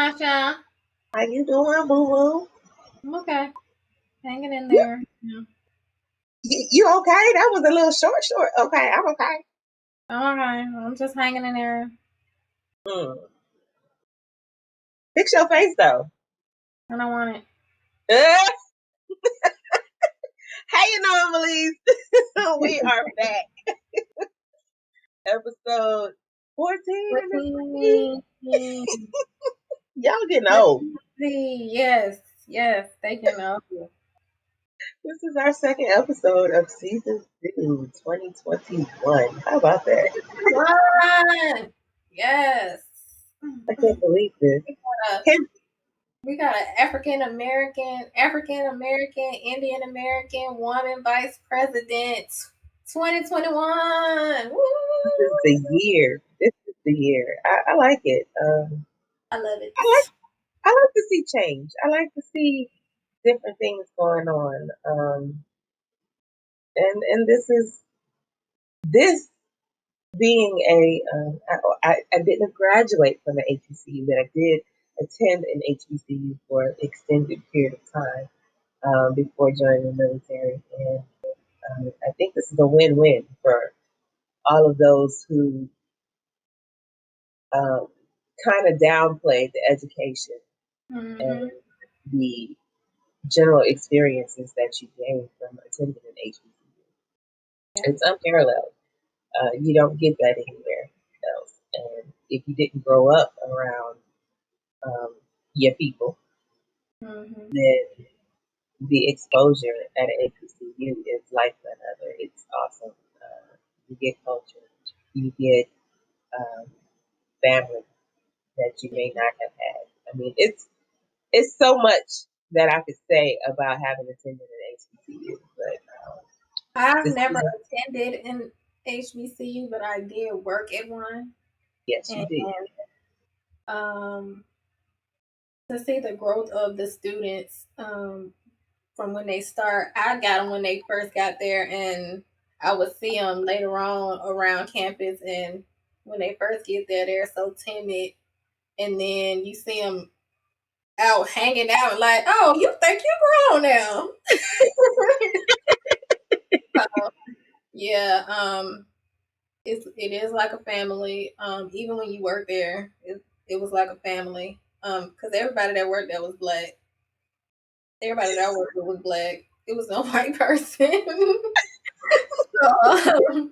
Tasha. How you doing, boo boo? I'm okay. Hanging in there. Yeah. You okay? That was a little short. Okay, I'm okay. I'm okay. I'm just hanging in there. Mm. Fix your face though. I don't want it. Hey, Anomalies. We are back. Episode 14. Y'all getting old. Yes. They can know. This is our second episode of season 2, 2021. How about that? What? Yes. I can't believe this. We got an African American, Indian American woman vice president. 2021. Woo! This is the year. I like it. I love it. I like to see change. I like to see different things going on. And this being I didn't graduate from an HBCU, but I did attend an HBCU for an extended period of time before joining the military. And I think this is a win-win for all of those who kind of downplay the education and the general experiences that you gain from attending an HBCU. It's unparalleled. You don't get that anywhere else. And if you didn't grow up around your people, then the exposure at an HBCU is like none other. It's awesome. You get culture. You get family that you may not have had. I mean, it's so much that I could say about having attended an HBCU, but I've never attended an HBCU, but I did work at one. Yes, you did. To see the growth of the students from when they start, I got them when they first got there, and I would see them later on around campus. And when they first get there, they're so timid, and then you see them out hanging out, like, oh, you think you're grown now? So, yeah, it is like a family. Even when you work there, it was like a family. Because everybody that worked there was black. Everybody that I worked with was black. It was no white person. So,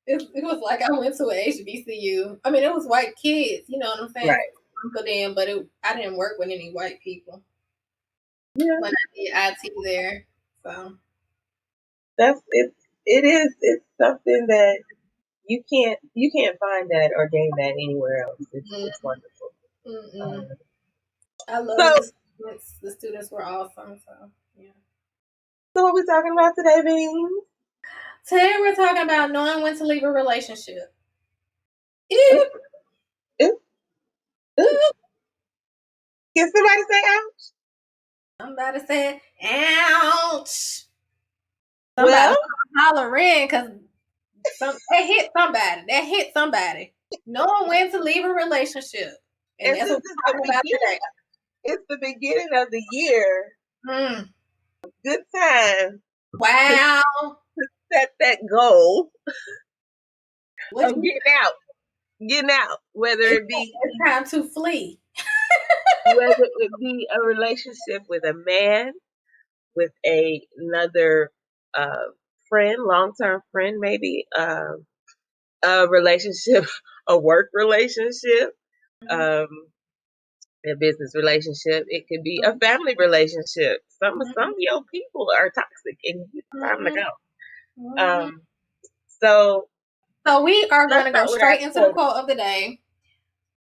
it was like I went to an HBCU. I mean, it was white kids. You know what I'm saying? Right. Uncle Dan, but I didn't work with any white people. Yeah. When I did IT there, so it's something that you can't find that or gain that anywhere else. It's wonderful. I love the students. The students were awesome. So yeah. So what we talking about today, Beans? Today we're talking about knowing when to leave a relationship. Can somebody say ouch? Somebody said, ouch. Somebody hollering because that hit somebody. Knowing when to leave a relationship. And that's what we're talking about today. It's the beginning of the year. Good time. Wow. To set that goal of getting out, whether it be it's time to flee. Whether it be a relationship with a man, with another friend, long-term friend, maybe a relationship, a work relationship, a business relationship. It could be a family relationship. Some of your people are toxic, and it's time to go. So we are going to go straight into the quote of the day.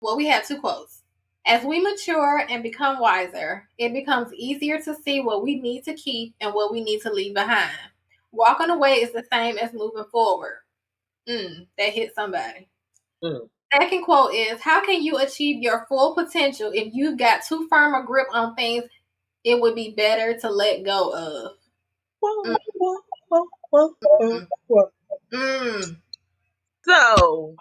Well, we have two quotes. As we mature and become wiser, it becomes easier to see what we need to keep and what we need to leave behind. Walking away is the same as moving forward. That hit somebody. Second quote is, how can you achieve your full potential if you've got too firm a grip on things it would be better to let go of? So,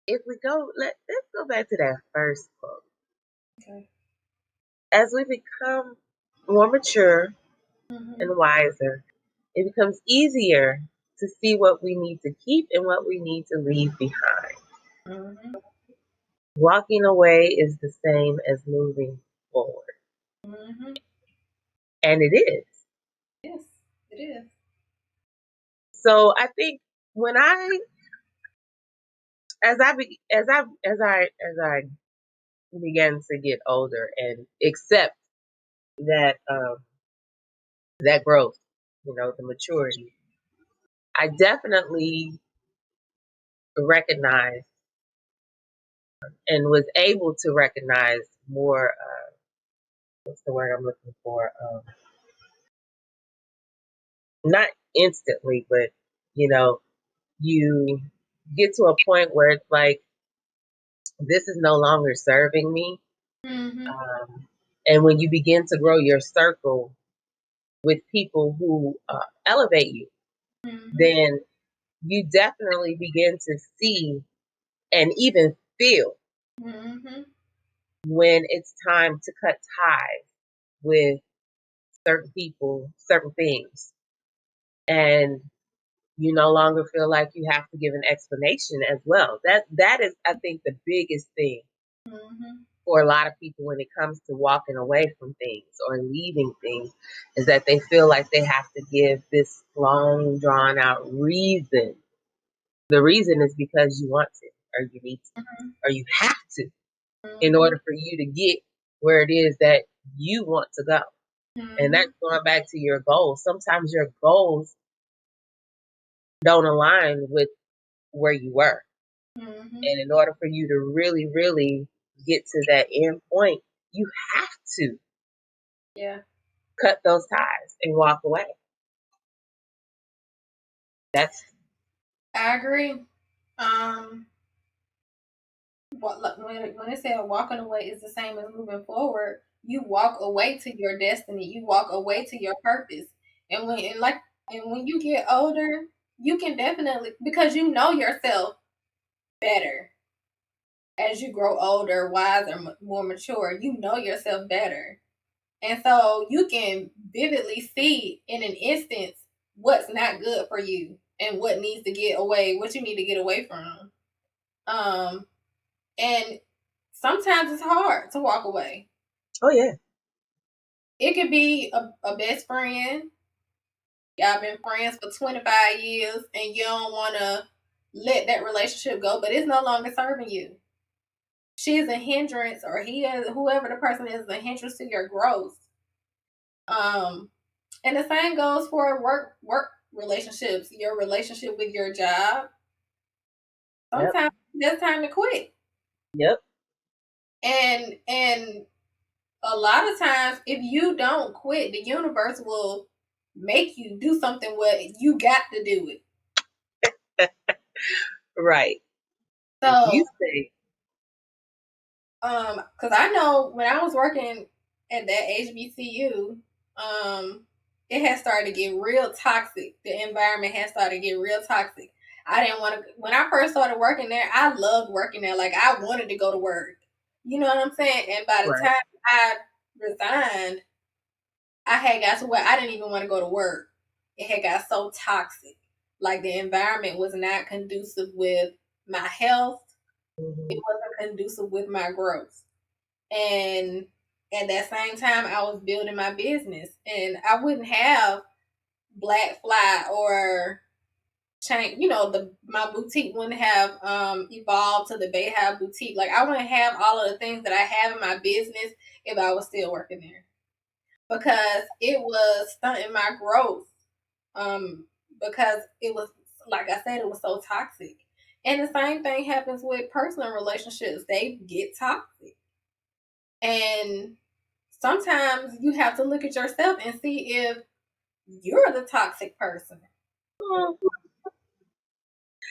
if we go, let's go back to that first quote. Okay. As we become more mature and wiser, it becomes easier to see what we need to keep and what we need to leave behind. Mm-hmm. Walking away is the same as moving forward. Mm-hmm. And it is. Yes, it is. So I think when I as I began to get older and accept that that growth, the maturity, I definitely recognized and was able to recognize more. What's the word I'm looking for? Not instantly, but you know, you get to a point where it's like this is no longer serving me. Mm-hmm. And when you begin to grow your circle with people who elevate you, Mm-hmm. then you definitely begin to see and even feel Mm-hmm. when it's time to cut ties with certain people, certain things. And you no longer feel like you have to give an explanation as well. That is, I think, the biggest thing Mm-hmm. for a lot of people when it comes to walking away from things or leaving things is that they feel like they have to give this long drawn out reason. The reason is because you want to or you need to or you have to in Mm-hmm. order for you to get where it is that you want to go. And Mm-hmm. that's going back to your goals. Sometimes your goals don't align with where you were. Mm-hmm. And in order for you to really, really get to that end point, you have to Yeah, cut those ties and walk away. That's I agree. Um, when they say walking away is the same as moving forward, you walk away to your destiny. You walk away to your purpose. And when you get older, you can definitely, because you know yourself better as you grow older, wiser, more mature. You know yourself better. And so you can vividly see in an instance what's not good for you and what needs to get away, what you need to get away from. Um, and sometimes it's hard to walk away. oh yeah. It could be a best friend. Y'all been friends for 25 years and you don't want to let that relationship go, but it's no longer serving you. She is a hindrance, or he is, whoever the person is a hindrance to your growth. Um, and the same goes for work relationships, your relationship with your job. Yep. Sometimes it's time to quit. Yep. And a lot of times if you don't quit, the universe will make you do something where you got to do it. Right. If you So say because I know when I was working at that HBCU, it had started to get real toxic. The environment had started to get real toxic. I didn't want to. When I first started working there, I loved working there. Like I wanted to go to work. You know what I'm saying? And by the right. time I resigned, I had got to where I didn't even want to go to work. It had got so toxic. Like the environment was not conducive with my health. It Mm-hmm. wasn't conducive with my growth. And at that same time, I was building my business, and I wouldn't have Black Fly or change. My boutique wouldn't have evolved to the Bayhive boutique. Like I wouldn't have all of the things that I have in my business if I was still working there, because it was stunting my growth. Because it was, like I said, it was so toxic. And the same thing happens with personal relationships; they get toxic. And sometimes you have to look at yourself and see if you're the toxic person.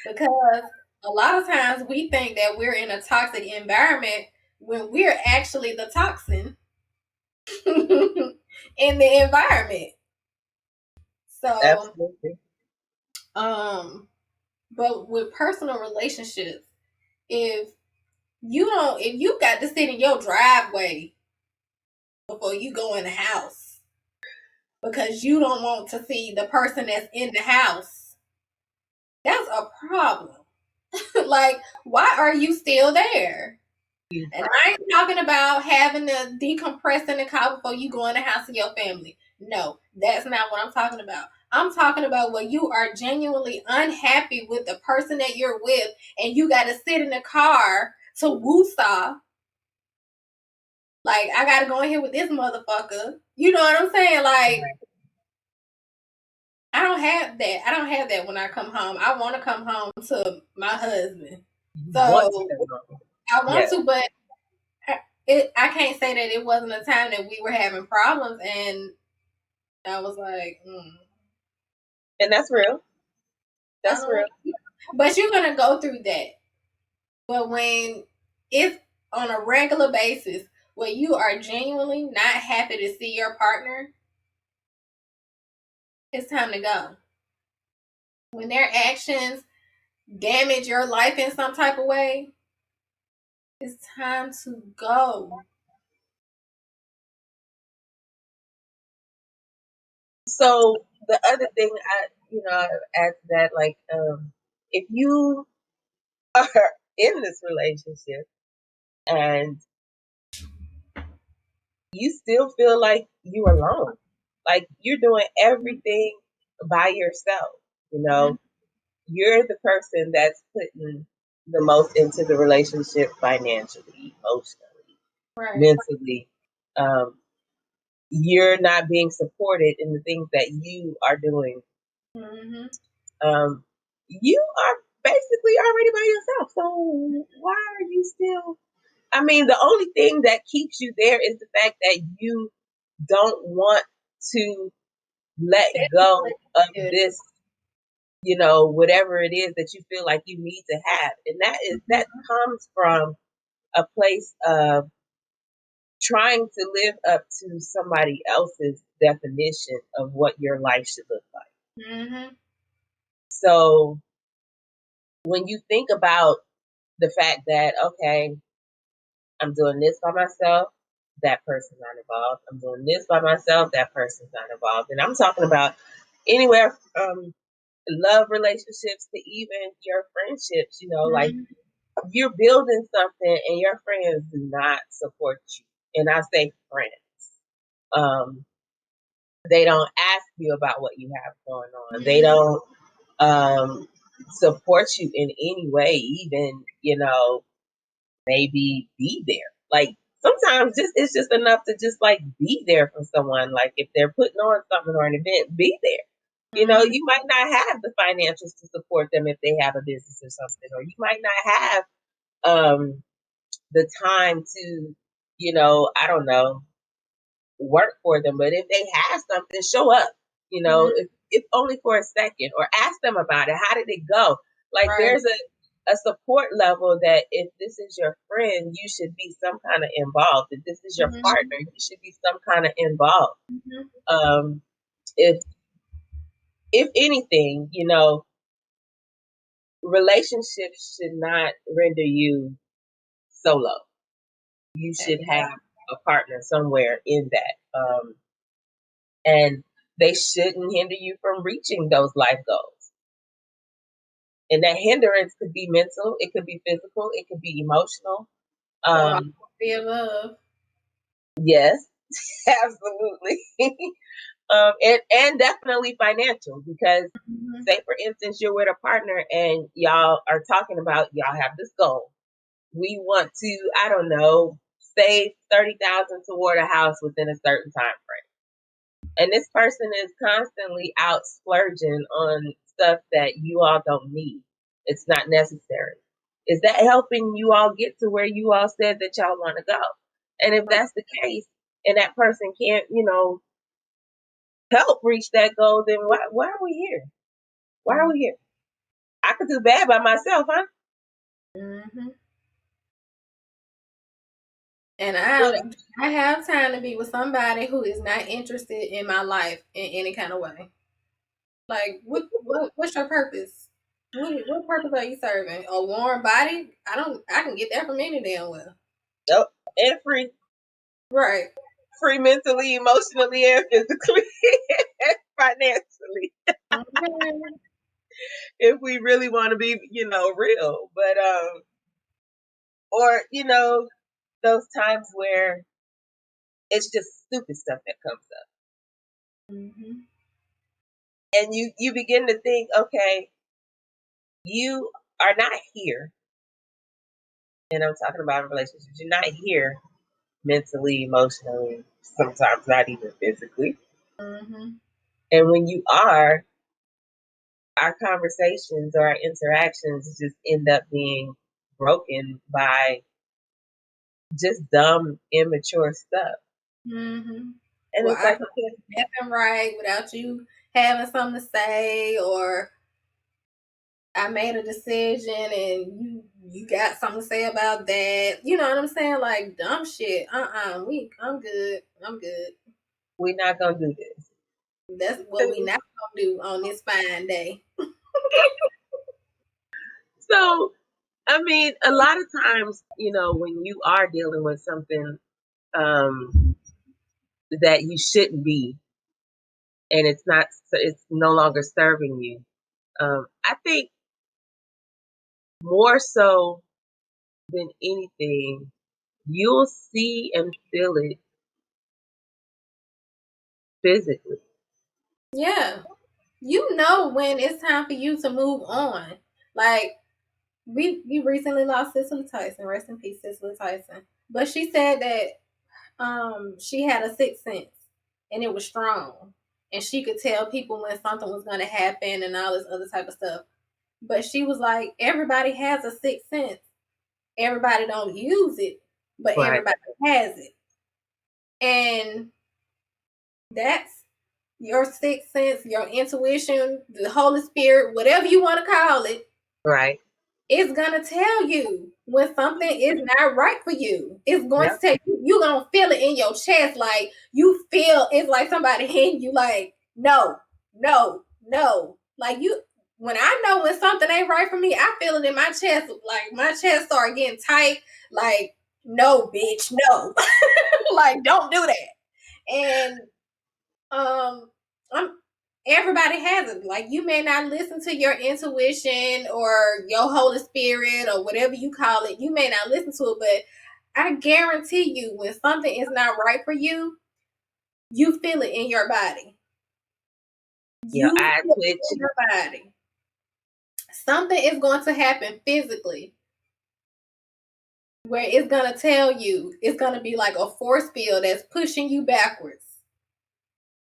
Because a lot of times we think that we're in a toxic environment when we're actually the toxin in the environment. So, Absolutely. um, but with personal relationships, if you got to sit in your driveway before you go in the house because you don't want to see the person that's in the house, that's a problem. Like, why are you still there? And I ain't talking about having to decompress in the car before you go in the house of your family. No, that's not what I'm talking about. I'm talking about when you are genuinely unhappy with the person that you're with and you got to sit in the car to woosah. Like, I got to go in here with this motherfucker. You know what I'm saying? Like, I don't have that. I don't have that when I come home. I want to come home to my husband. So, I want to, but I can't say that it wasn't a time that we were having problems, and I was like, and that's real. That's real. But you're gonna go through that. But when it's on a regular basis, where you are genuinely not happy to see your partner, it's time to go. When their actions damage your life in some type of way, it's time to go. So the other thing I add to that, like, if you are in this relationship and you still feel like you alone, like you're doing everything by yourself, you're the person that's putting the most into the relationship financially, emotionally, mentally. You're not being supported in the things that you are doing. You are basically already by yourself. So why are you still? I mean, the only thing that keeps you there is the fact that you don't want to let go of this, whatever it is that you feel like you need to have. And that comes from a place of trying to live up to somebody else's definition of what your life should look like. So when you think about the fact that, okay, I'm doing this by myself, that person's not involved. I'm doing this by myself, that person's not involved. And I'm talking about anywhere from love relationships to even your friendships, like you're building something and your friends do not support you. And I say friends. They don't ask you about what you have going on. They don't support you in any way, even, maybe be there. Like sometimes it's just enough to just like be there for someone. Like if they're putting on something or an event, be there. You might not have the financials to support them if they have a business or something, or you might not have the time to, I don't know, work for them. But if they have something, show up. If only for a second, or ask them about it. How did it go? Like there's a support level that if this is your friend, you should be some kind of involved. If this is your partner, you should be some kind of involved. If anything, relationships should not render you solo. You should have a partner somewhere in that. And they shouldn't hinder you from reaching those life goals. And that hindrance could be mental, it could be physical, it could be emotional. Be love. Yes, absolutely. And definitely financial, because say for instance you're with a partner and y'all are talking about y'all have this goal. We want to, I don't know, save $30,000 toward a house within a certain time frame. And this person is constantly out splurging on stuff that you all don't need. It's not necessary. Is that helping you all get to where you all said that y'all want to go? And if that's the case, and that person can't, help reach that goal, then why are we here? Why are we here? I could do bad by myself, huh? And I have time to be with somebody who is not interested in my life in any kind of way. Like, what's your purpose? What purpose are you serving? A warm body? I can get that from any damn well. Oh, and free. Right. Free mentally, emotionally, and physically, financially. Okay. If we really want to be, real. But or those times where it's just stupid stuff that comes up, and you begin to think, okay, you are not here, and I'm talking about relationships. You're not here mentally, emotionally, sometimes not even physically. And when you are, our conversations or our interactions just end up being broken by just dumb, immature stuff. And well, it's like, I can't get them right without you having something to say, or I made a decision and you got something to say about that. You know what I'm saying? Like dumb shit. I'm good. I'm good. We're not gonna do this. That's what we not gonna do on this fine day. So, I mean, a lot of times, when you are dealing with something that you shouldn't be, and it's no longer serving you. I think more so than anything, you'll see and feel it physically. Yeah. You know when it's time for you to move on. Like we recently lost Cicely Tyson. Rest in peace, Cicely Tyson. But she said that she had a sixth sense and it was strong. And she could tell people when something was gonna happen and all this other type of stuff. But she was like, everybody has a sixth sense. Everybody don't use it, but Right. everybody has it. And that's your sixth sense, your intuition, the Holy Spirit, whatever you want to call it. Right. It's gonna tell you when something is not right for you. It's going to tell you. You're gonna feel it in your chest, like you feel it's like somebody hitting you, like no, no, no. Like you, when I know when something ain't right for me, I feel it in my chest. Like my chest start getting tight. Like no, bitch, no. Like don't do that. And I'm everybody has it. Like you may not listen to your intuition or your Holy Spirit or whatever you call it. You may not listen to it, but I guarantee you when something is not right for you, you feel it in your body. You feel it in your body. Something is going to happen physically where it's going to tell you, it's going to be like a force field that's pushing you backwards.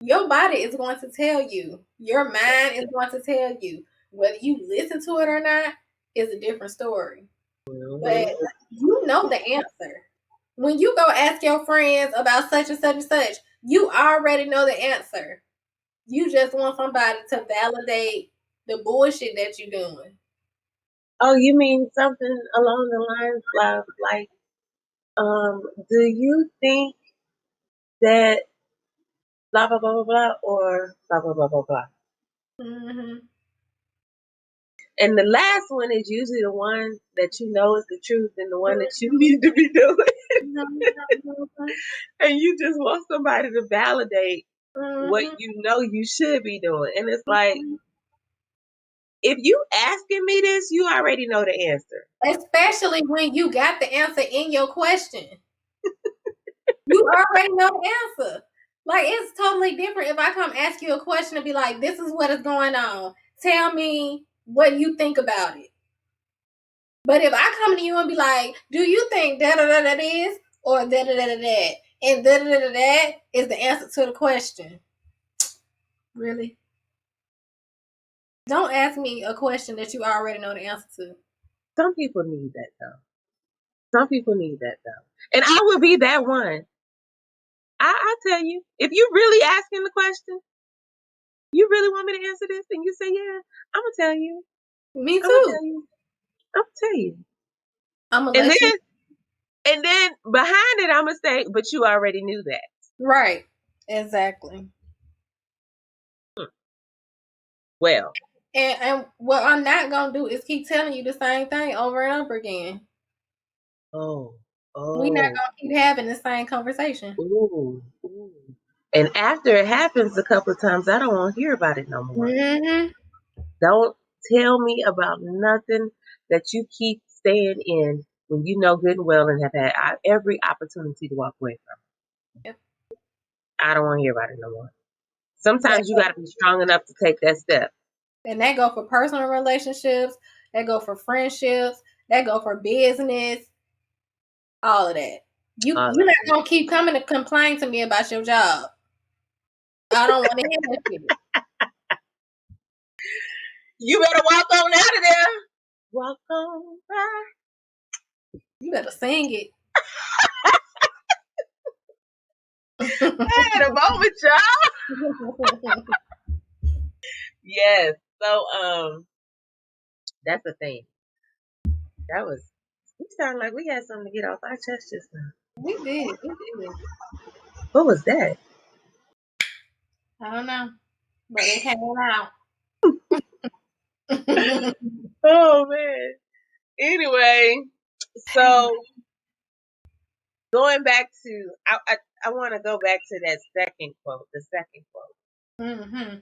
Your body is going to tell you. Your mind is going to tell you. Whether you listen to it or not is a different story. But you know the answer. When you go ask your friends about such and such and such, you already know the answer. You just want somebody to validate the bullshit that you're doing. Oh, you mean something along the lines of like, do you think that blah blah blah blah blah or blah blah blah blah blah? And the last one is usually the one that you know is the truth and the one that you need to be doing. And you just want somebody to validate what you know you should be doing. And it's like, if you asking me this, you already know the answer. Especially when you got the answer in your question. You already know the answer. Like it's totally different if I come ask you a question and be like, "This is what is going on. Tell me what you think about it." But if I come to you and be like, "Do you think da da da da is or da da da da da?" and da da da da da is the answer to the question, really? Don't ask me a question that you already know the answer to. Some people need that though. Some people need that though. And I will be that one. I tell you, if you really asking the question, you really want me to answer this, and you say yeah, I'm gonna tell you. Me I'm gonna too. tell you. I'm gonna tell you. I'm gonna let you. And then behind it, I'm gonna say, but you already knew that. Right. Exactly. Well, And what I'm not gonna do is keep telling you the same thing over and over again. Oh. We're not gonna keep having the same conversation. Ooh. And after it happens a couple of times, I don't want to hear about it no more. Mm-hmm. Don't tell me about nothing that you keep staying in when you know good and well and have had every opportunity to walk away from it. Yep. I don't want to hear about it no more. Sometimes you got to be strong enough to take that step. And that go for personal relationships. That go for friendships. That go for business. All of that. You're not gonna keep coming to complain to me about your job. I don't want to hear that shit. You better walk on out of there. Walk on by. You better sing it. I had a moment, y'all. Yes. So that's the thing. That was, we sounded like we had something to get off our chest just now. We did. What was that? I don't know. But it came out. Oh man. Anyway, so going back to, I want to go back to that second quote. The second quote. Mm-hmm.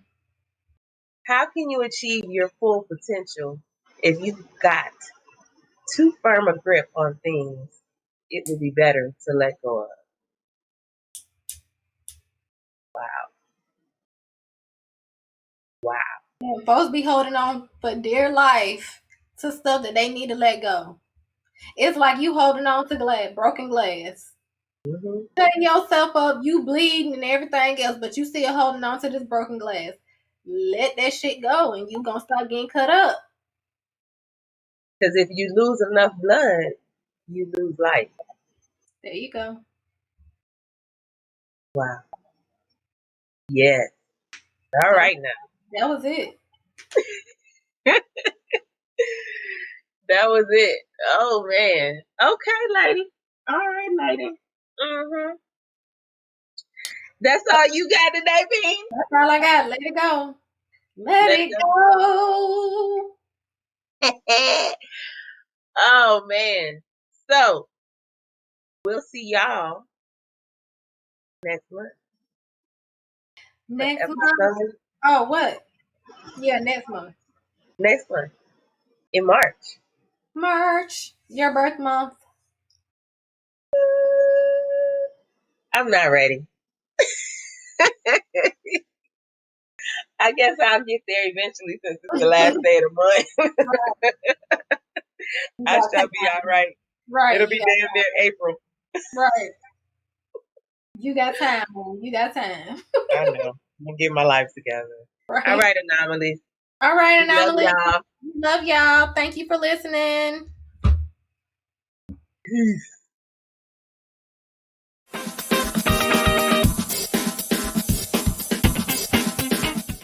How can you achieve your full potential if you've got too firm a grip on things it would be better to let go of? Wow. Yeah, folks be holding on for dear life to stuff that they need to let go. It's like you holding on to broken glass. Mm-hmm. Setting yourself up, you bleeding and everything else, but you still holding on to this broken glass. Let that shit go and you gonna start getting cut up. Because if you lose enough blood, you lose life. There you go. Wow. Yes. All right now. That was it. That was it. Oh man. Okay, lady. All right, lady. Mm-hmm. That's all you got today, Bean? That's all I got. Let it go. Let it go. Oh man. So we'll see y'all next month. Next month. Oh, what? Yeah, next month. Next month. In March. March. Your birth month. I'm not ready. I guess I'll get there eventually since it's the last day of the month. I shall be all right. Right. It'll be damn near April. Right. You got time, man. You got time. I know. I'm going to get my life together. Right. All right, Anomalies. All right, Anomalies. Love y'all. Love y'all. Thank you for listening. Peace.